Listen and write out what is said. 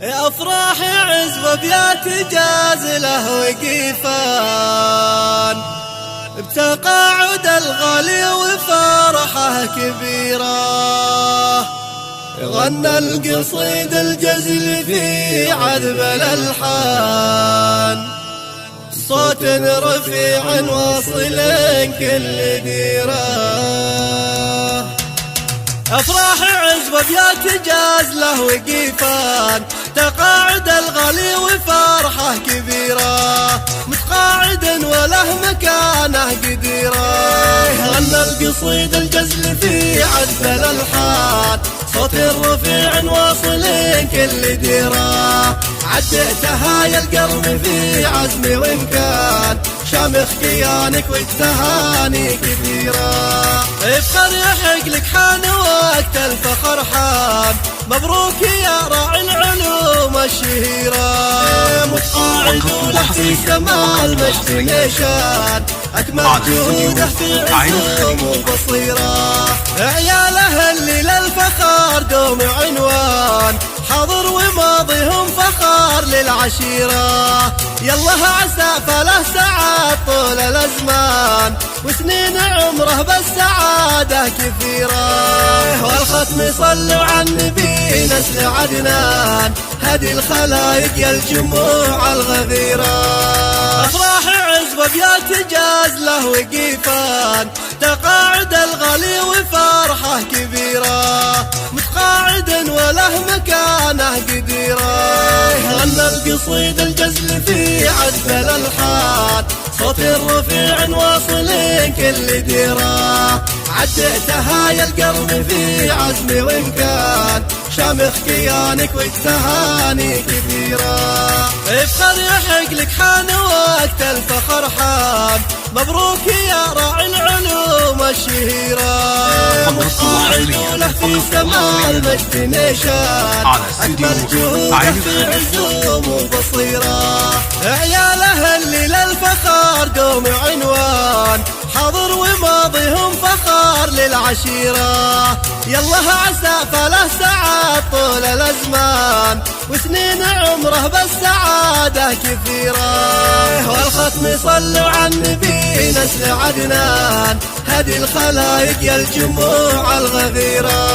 أفراح عز وبيات جازله وقيفان بتقاعد الغالي وفرحه كبيرة. غنى القصيد الجزل في عذب الألحان صوت رفيع واصل كل ديره. أفراح عز وبيات جازله وقيفان تقاعد الغالي وفرحه كبيرة. متقاعد وله مكانه قديرة. غنى القصيد الجزل في عذب الألحان صوت رفيع واصل كل ديره. عديتها يا القرن في عزمي وإمكان شامخ كيانك والتهاني كثيرة. افخر يحق لك حان وقت الفخر حان مبروك يا راعي العلوم الشهيرة. متقاعد وله في سماء المجد نيشان أكمل جهوده في علوم وبصيرة. عياله اللي للفخر دوم عنوان حاضر وماضيهم فخار للعشيرة. يالله عسى فله سعاد طول الأزمان وسنين عمره بالسعادة كثيرة. والختم صلوا على النبي نسل عدنان هدي الخلايق يا الجموع الغفيرة. أفراح عز وبيات جازله وقيفان تقاعد الغالي وفرحه كبيرة. متقاعد وله مكانه قديرة. غنى القصيد الجزل في عذب الألحان صوت رفيع واصل كل ديره. عديتها يا القرن في عزمي وإمكان شامخ كيانك والتهاني كثيرة. افخر يحق لك حان وقت الفخر حان مبروك يا راعي العلوم الشهيرة. متقاعد وله في سماء المجد نيشان أكمل جهوده في علوم وبصيرة. عياله اللي للفخر دوم عنوان حاضر وماضيهم فخار للعشيرة. يالله عسى فله سعاد طول الأزمان وسنين عمره بالسعادة كثيرة. والختم صلوا على النبي نسل عدنان هدي الخلايق يا الجموع الغفيرة.